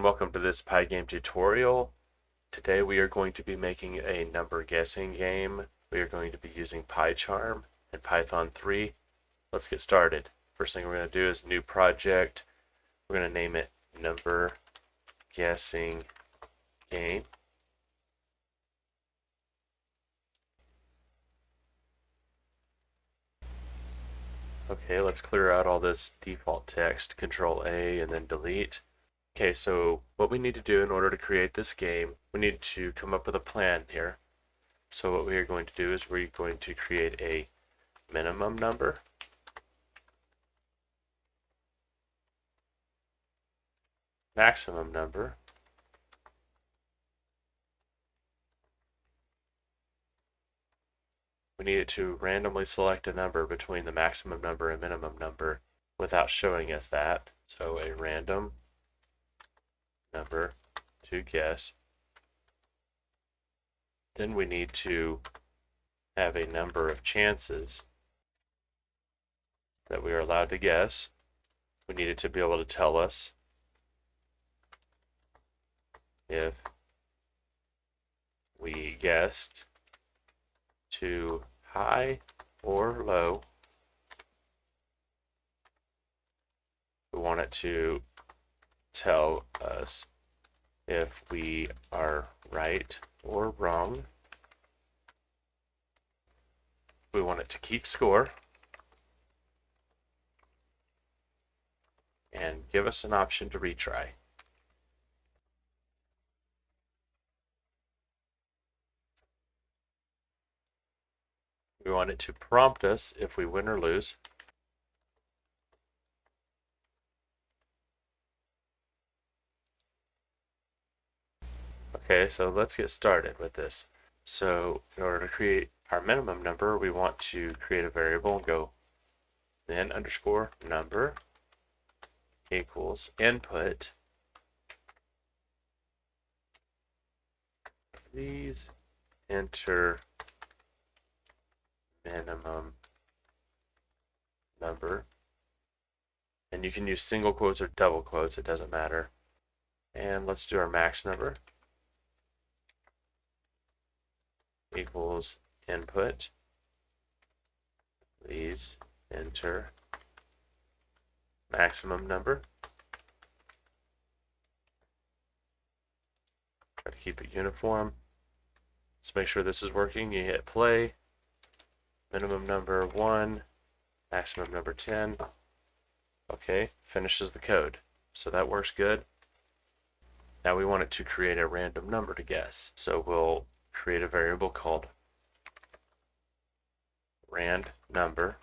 everyone, welcome to this Pygame tutorial. Today we are going to be making a number guessing game. We are going to be using PyCharm and Python 3. Let's get started. First thing we're going to do is new project. We're going to name it number guessing game. Okay, let's clear out all this default text, Control A and then delete. Okay, so what we need to do in order to create this game, we need to come up with a plan here. So what we are going to do is we're going to create a minimum number, maximum number, we need it to randomly select a number between the maximum number and minimum number without showing us that. So a random number to guess. Then we need to have a number of chances that we are allowed to guess. We need it to be able to tell us if we guessed too high or low. We want it to tell us if we are right or wrong. We want it to keep score and give us an option to retry. We want it to prompt us if we win or lose. Okay, so let's get started with this. So in order to create our minimum number, we want to create a variable and go then underscore number equals input. Please enter minimum number. And you can use single quotes or double quotes, it doesn't matter. And let's do our max number equals input. Please enter maximum number. Try to keep it uniform. Let's make sure this is working. You hit play. Minimum number 1, maximum number 10. Okay, finishes the code. So that works good. Now we want it to create a random number to guess. So we'll create a variable called rand number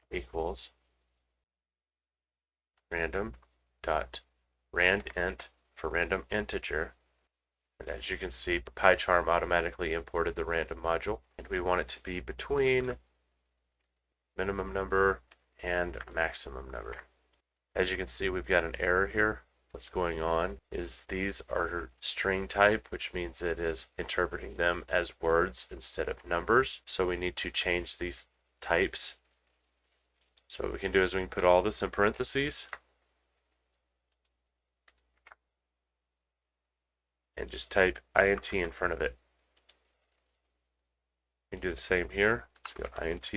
equals random dot randint for random integer. And as you can see, PyCharm automatically imported the random module, and we want it to be between minimum number and maximum number. As you can see, we've got an error here. What's going on is these are string type, which means it is interpreting them as words instead of numbers. So we need to change these types. So what we can do is we can put all this in parentheses and just type int in front of it. We can do the same here. So go int.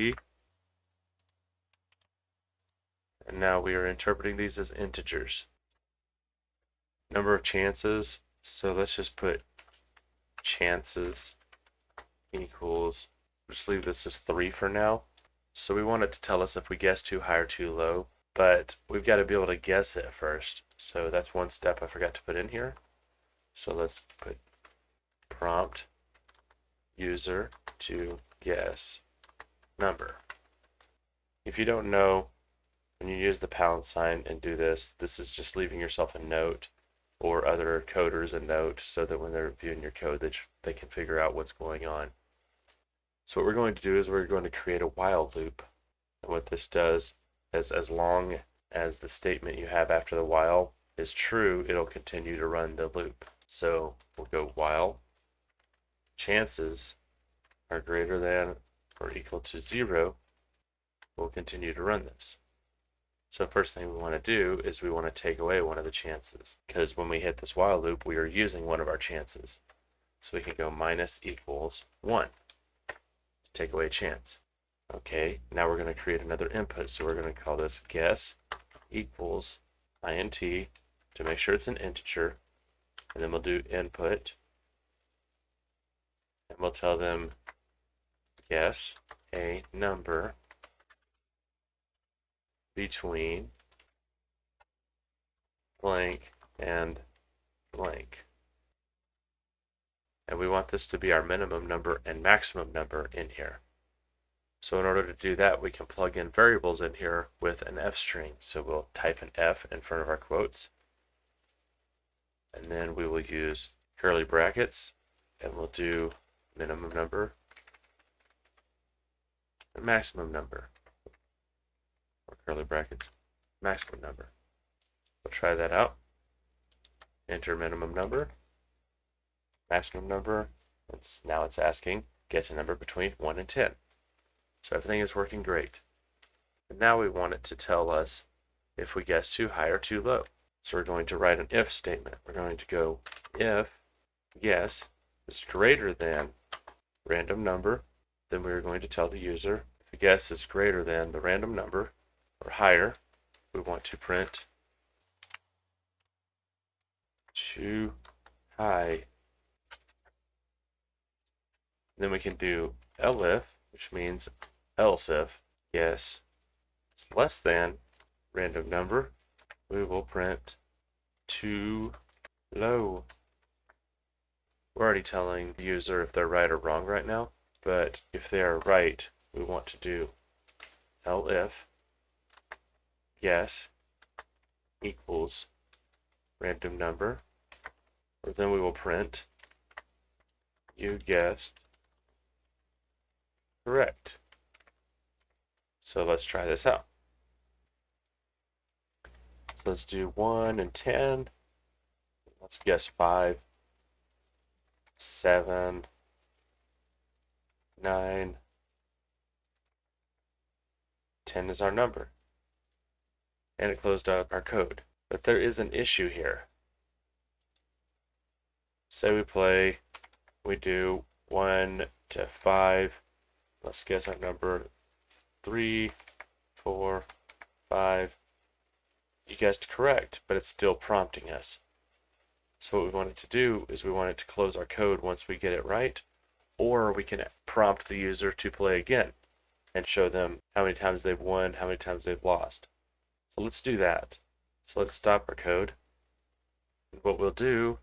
And now we are interpreting these as integers. Number of chances, so let's just put chances equals, just leave this as 3 for now. So we want it to tell us if we guess too high or too low, but we've got to be able to guess it first. So that's one step I forgot to put in here. So let's put prompt user to guess number. If you don't know, when you use the pound sign and do this, this is just leaving yourself a note or other coders a note so that when they're viewing your code, they can figure out what's going on. So what we're going to do is we're going to create a while loop. And what this does is as long as the statement you have after the while is true, it'll continue to run the loop. So we'll go while chances are greater than or equal to 0, we'll continue to run this. So first thing we want to do is we want to take away one of the chances, because when we hit this while loop, we are using one of our chances. So we can go minus equals 1 to take away a chance. Okay, now we're going to create another input. So we're going to call this guess equals int to make sure it's an integer. And then we'll do input. And we'll tell them guess a number between blank and blank. And we want this to be our minimum number and maximum number in here. So in order to do that, we can plug in variables in here with an f string. So we'll type an f in front of our quotes. And then we will use curly brackets, and we'll do minimum number and maximum number. Or curly brackets, maximum number. We'll try that out. Enter minimum number, maximum number. Now it's asking, guess a number between 1 and 10. So everything is working great. And now we want it to tell us if we guess too high or too low. So we're going to write an if statement. We're going to go if guess is greater than random number, then we're going to tell the user if the guess is greater than the random number or higher, we want to print too high. Then we can do elif, which means else if guess is less than random number, we will print too low. We're already telling the user if they're right or wrong right now, but if they are right, we want to do elif guess equals random number, or then we will print you guessed correct. So let's try this out. So let's do 1 and 10. Let's guess 5, 7, 9, 10 is our number. And it closed out our code. But there is an issue here. Say we do 1 to 5. Let's guess our number 3, 4, 5. You guessed correct, but it's still prompting us. So what we want it to do is we want it to close our code once we get it right, or we can prompt the user to play again and show them how many times they've won, how many times they've lost. So let's do that. So let's stop our code. And what we'll do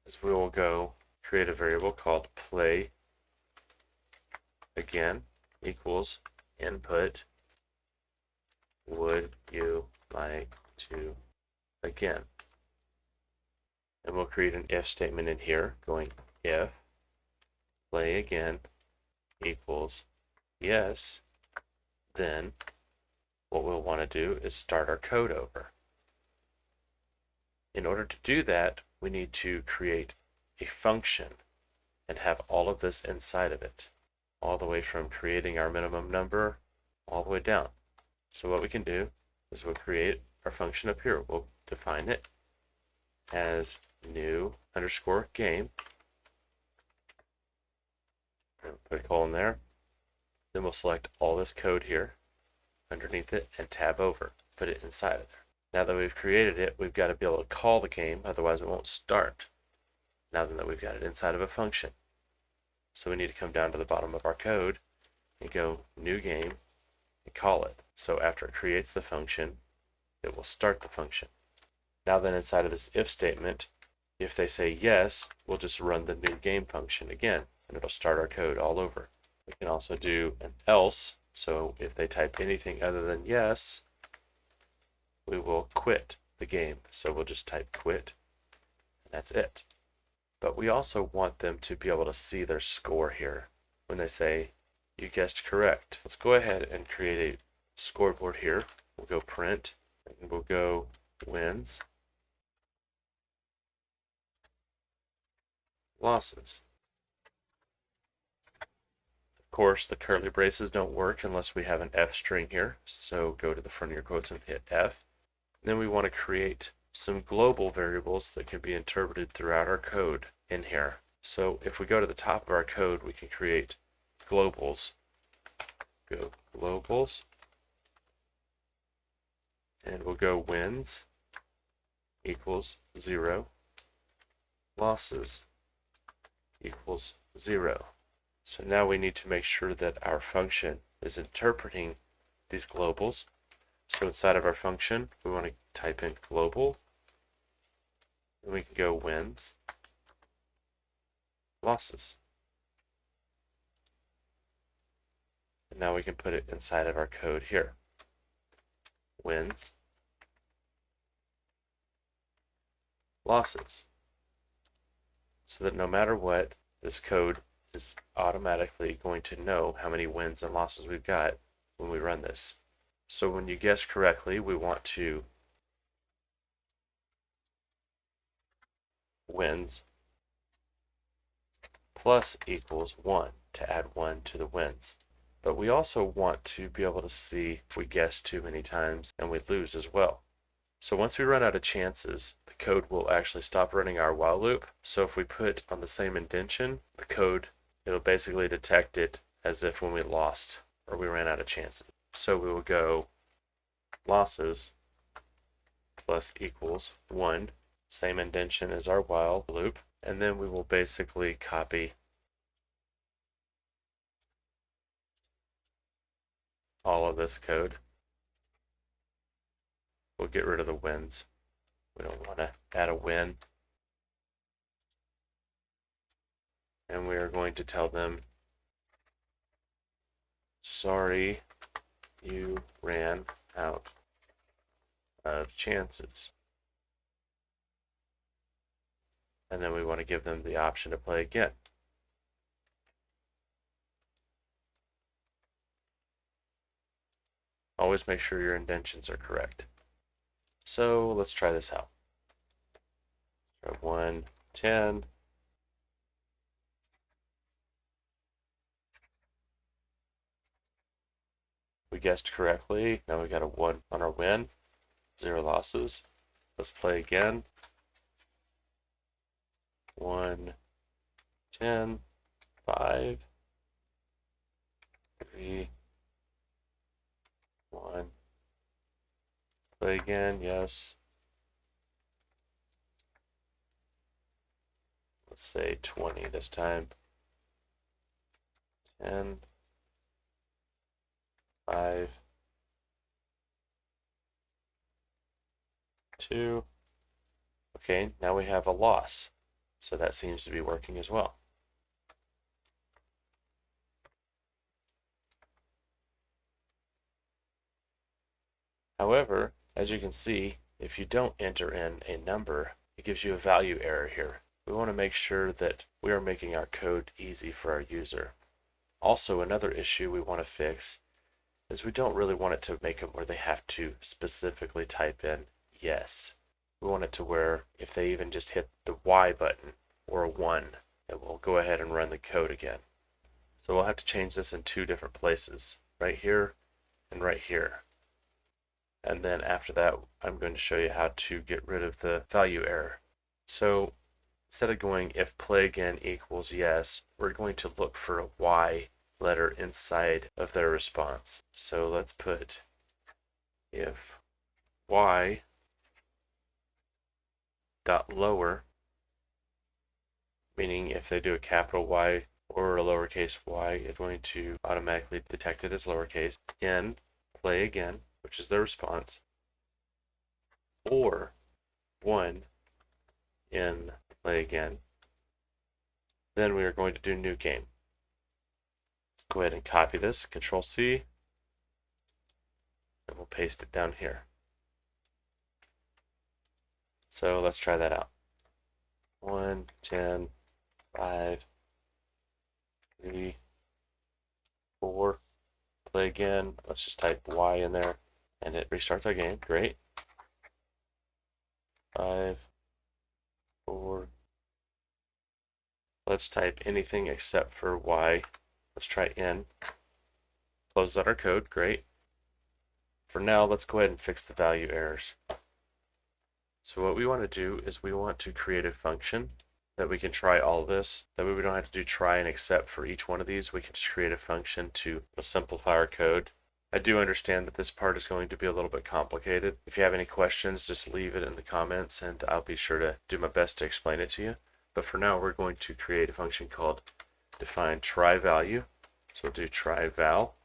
is we will go create a variable called play again equals input would you like to again. And we'll create an if statement in here going if play again equals yes, then what we'll want to do is start our code over. In order to do that, we need to create a function and have all of this inside of it, all the way from creating our minimum number all the way down. So what we can do is we'll create our function up here. We'll define it as new underscore game. Put a colon there. Then we'll select all this code here underneath it and tab over. Put it inside of there. Now that we've created it, we've got to be able to call the game, otherwise it won't start. Now that we've got it inside of a function. So we need to come down to the bottom of our code and go new game and call it. So after it creates the function, it will start the function. Now then inside of this if statement, if they say yes, we'll just run the new game function again, and it'll start our code all over. We can also do an else, so if they type anything other than yes, we will quit the game. So we'll just type quit, and that's it. But we also want them to be able to see their score here when they say you guessed correct. Let's go ahead and create a scoreboard here. We'll go print, and we'll go wins, losses. Of course, the curly braces don't work unless we have an F string here. So go to the front of your quotes and hit F. Then we want to create some global variables that can be interpreted throughout our code in here. So if we go to the top of our code, we can create globals. Go globals. And we'll go wins equals 0. Losses equals 0. So now we need to make sure that our function is interpreting these globals. So inside of our function, we want to type in global. And we can go wins, losses. And now we can put it inside of our code here. Wins, losses. So that no matter what, this code is automatically going to know how many wins and losses we've got when we run this. So when you guess correctly, we want to wins plus equals 1 to add 1 to the wins. But we also want to be able to see if we guess too many times and we lose as well. So once we run out of chances, the code will actually stop running our while loop. So if we put on the same indentation, the code, it'll basically detect it as if when we lost or we ran out of chances. So we will go losses plus equals 1, same indentation as our while loop, and then we will basically copy all of this code. We'll get rid of the wins. We don't want to add a win. And we are going to tell them, sorry, you ran out of chances. And then we want to give them the option to play again. Always make sure your indentions are correct. So let's try this out. Try 1, 10. We guessed correctly. Now we got a 1 on our win. 0 losses. Let's play again. 1, 10, 5, 3, 1. Play again, yes. Let's say 20 this time. 10, 5, 2. Okay, now we have a loss. So that seems to be working as well. However, as you can see, if you don't enter in a number, it gives you a value error here. We want to make sure that we are making our code easy for our user. Also, another issue we want to fix is we don't really want it to make it where they have to specifically type in yes. We want it to where if they even just hit the Y button or a 1, it will go ahead and run the code again. So we'll have to change this in 2 different places, right here and right here. And then after that, I'm going to show you how to get rid of the value error. So instead of going if play again equals yes, we're going to look for a Y letter inside of their response. So let's put if Y dot lower, meaning if they do a capital Y or a lowercase y, it's going to automatically detect it as lowercase. N, play again, which is their response, or 1 in play again. Then we are going to do new game. Go ahead and copy this, Control C, and we'll paste it down here. So let's try that out. 1, 10, 5, 3, 4, play again. Let's just type Y in there and it restarts our game. Great. 5, 4. Let's type anything except for Y Let's try in. Close out our code, great. For now, let's go ahead and fix the value errors. So what we want to do is we want to create a function that we can try all of this. That way we don't have to do try and except for each one of these. We can just create a function to simplify our code. I do understand that this part is going to be a little bit complicated. If you have any questions, just leave it in the comments and I'll be sure to do my best to explain it to you. But for now, we're going to create a function called define try value. So we'll do try val.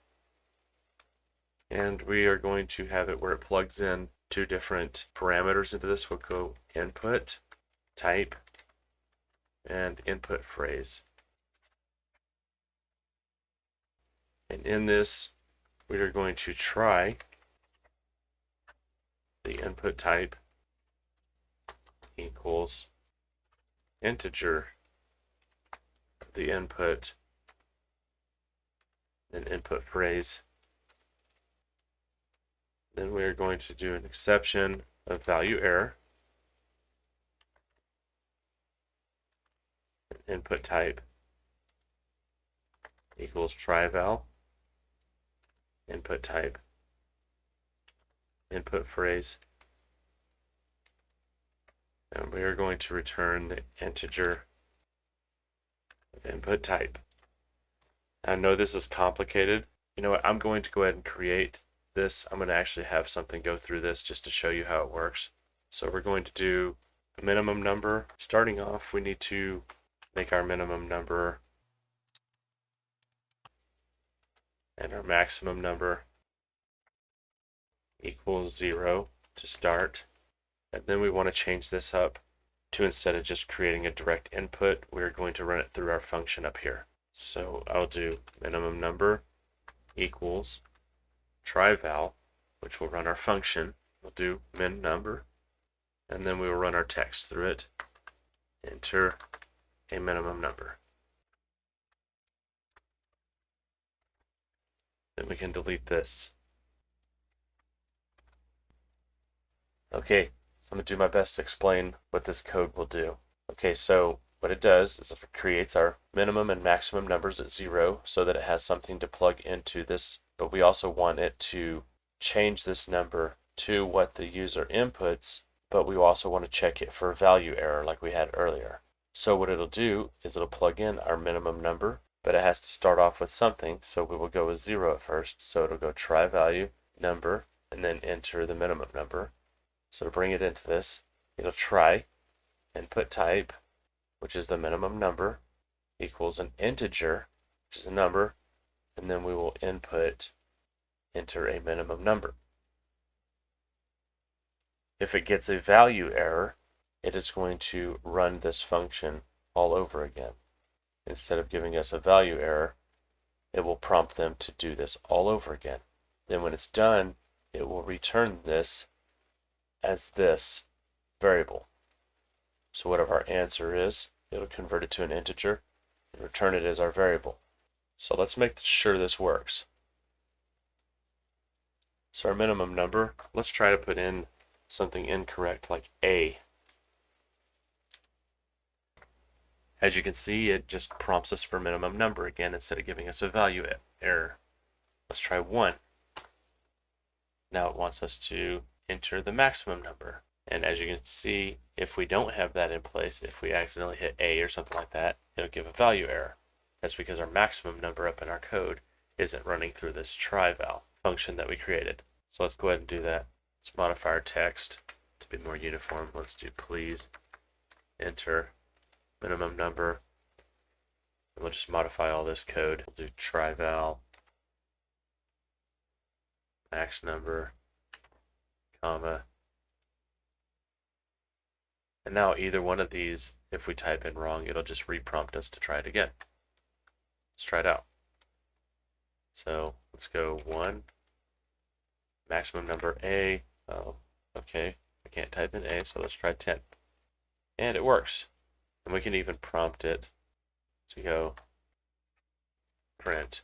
And we are going to have it where it plugs in two different parameters into this. We'll go input, type, and input phrase. And in this, we are going to try the input type equals integer, the input, and input phrase. Then we are going to do an exception of value error, input type equals try val, input type, input phrase, and we are going to return the integer of input type. I know this is complicated. You know what? I'm going to go ahead and create this. I'm going to actually have something go through this just to show you how it works. So we're going to do a minimum number. Starting off, we need to make our minimum number and our maximum number equals 0 to start. And then we want to change this up to, instead of just creating a direct input, we're going to run it through our function up here. So I'll do minimum number equals try val, which will run our function. We'll do min number, and then we will run our text through it. Enter a minimum number. Then we can delete this. Okay, so I'm going to do my best to explain what this code will do. Okay, so what it does is it creates our minimum and maximum numbers at 0 so that it has something to plug into this, but we also want it to change this number to what the user inputs, but we also want to check it for value error like we had earlier. So what it'll do is it'll plug in our minimum number, but it has to start off with something, so we will go with 0 at first. So it'll go try value number and then enter the minimum number. So to bring it into this, it'll try input type, which is the minimum number, equals an integer, which is a number, and then we will enter a minimum number. If it gets a value error, it is going to run this function all over again. Instead of giving us a value error, it will prompt them to do this all over again. Then when it's done, it will return this as this variable. So whatever our answer is, it'll convert it to an integer and return it as our variable. So let's make sure this works. So our minimum number, let's try to put in something incorrect like A. As you can see, it just prompts us for minimum number again instead of giving us a value error. Let's try 1. Now it wants us to enter the maximum number. And as you can see, if we don't have that in place, if we accidentally hit A or something like that, it'll give a value error. That's because our maximum number up in our code isn't running through this try val function that we created. So let's go ahead and do that. Let's modify our text to be more uniform. Let's do please enter minimum number. And we'll just modify all this code. We'll do try val max number, comma. And now either one of these, if we type in wrong, it'll just reprompt us to try it again. Let's try it out. So let's go 1, maximum number A. Oh, okay, I can't type in A, so let's try 10. And it works. And we can even prompt it to go print,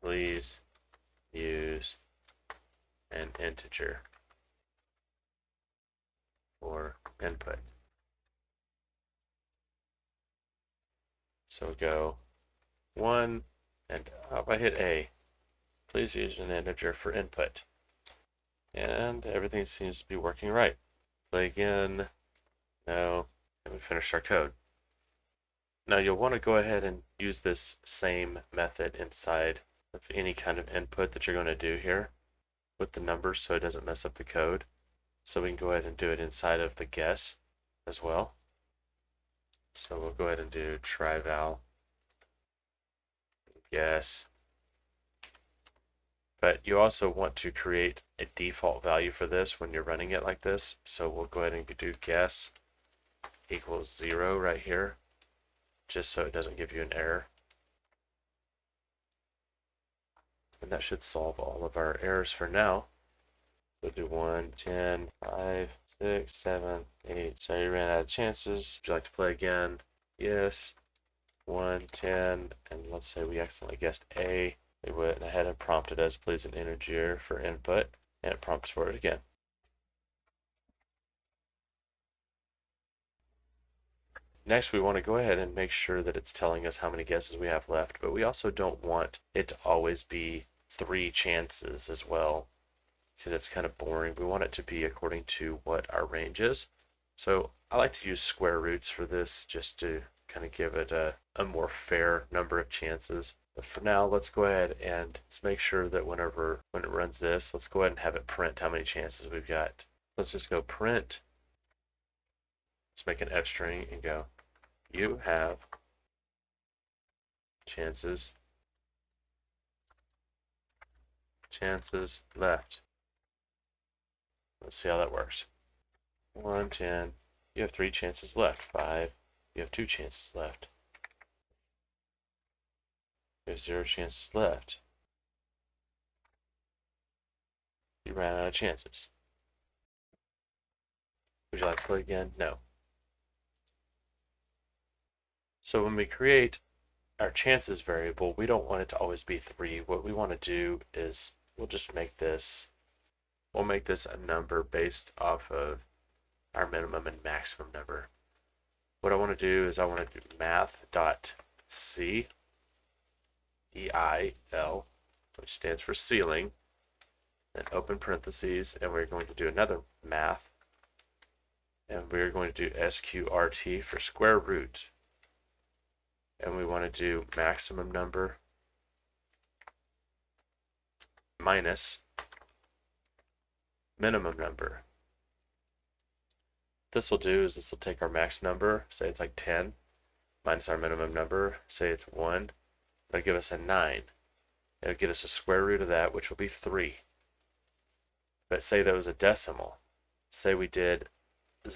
please use an integer for input. So go 1, and if I hit A, please use an integer for input. And everything seems to be working right. Play again. No. And we finished our code. Now you'll want to go ahead and use this same method inside of any kind of input that you're going to do here with the numbers so it doesn't mess up the code. So we can go ahead and do it inside of the guess as well. So we'll go ahead and do try val guess. But you also want to create a default value for this when you're running it like this. So we'll go ahead and do guess equals 0 right here, just so it doesn't give you an error. And that should solve all of our errors for now. So do 1, 10, 5, 6, 7, 8. So you ran out of chances. Would you like to play again? Yes. 1, 10, and let's say we accidentally guessed A. It went ahead and prompted us, please an integer for input, and it prompts for it again. Next, we want to go ahead and make sure that it's telling us how many guesses we have left, but we also don't want it to always be 3 chances as well, because it's kind of boring. We want it to be according to what our range is. So I like to use square roots for this just to kind of give it a more fair number of chances. But for now, let's go ahead and let's make sure that when it runs this, let's go ahead and have it print how many chances we've got. Let's just go print. Let's make an F string and go, you have chances left. Let's see how that works. 1, 10, you have 3 chances left. 5, you have 2 chances left. You have 0 chances left. You ran out of chances. Would you like to play again? No. So when we create our chances variable, we don't want it to always be 3. What we want to do is we'll make this a number based off of our minimum and maximum number. What I want to do is I want to do math.ceil, which stands for ceiling, then open parentheses, and we're going to do another math, and we're going to do sqrt for square root, and we want to do maximum number minus minimum number. What this will do is this will take our max number, say it's like 10, minus our minimum number, say it's 1, it'll give us a 9. It'll get us a square root of that, which will be 3. But say that was a decimal. Say we did 10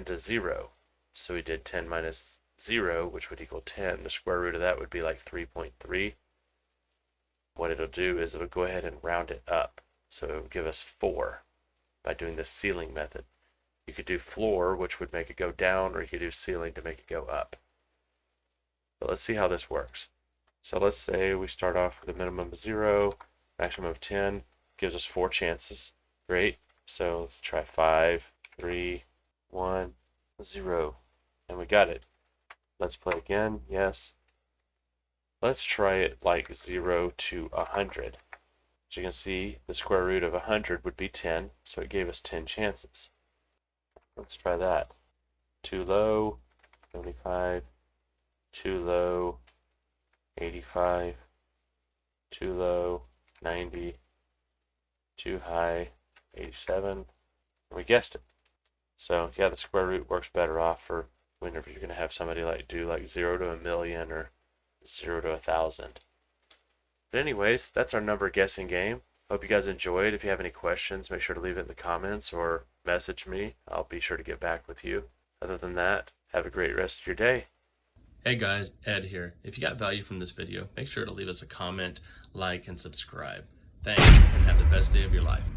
to 0. So we did 10 minus 0, which would equal 10. The square root of that would be like 3.3. What it'll do is it'll go ahead and round it up. So it'll give us 4 by doing the ceiling method. You could do floor, which would make it go down, or you could do ceiling to make it go up. But let's see how this works. So let's say we start off with a minimum of 0, maximum of 10, gives us 4 chances. Great. So let's try 5, 3, 1, 0. And we got it. Let's play again. Yes. Let's try it like 0 to 100. As you can see, the square root of 100 would be 10, so it gave us 10 chances. Let's try that. Too low, 75. Too low, 85. Too low, 90. Too high, 87. We guessed it. So yeah, the square root works better off for whenever you're going to have somebody do like 0 to 1,000,000 or 0 to 1,000. But anyways, that's our number guessing game. Hope you guys enjoyed. If you have any questions, make sure to leave it in the comments or message me. I'll be sure to get back with you. Other than that, have a great rest of your day. Hey guys, Ed here. If you got value from this video, make sure to leave us a comment, like, and subscribe. Thanks, and have the best day of your life.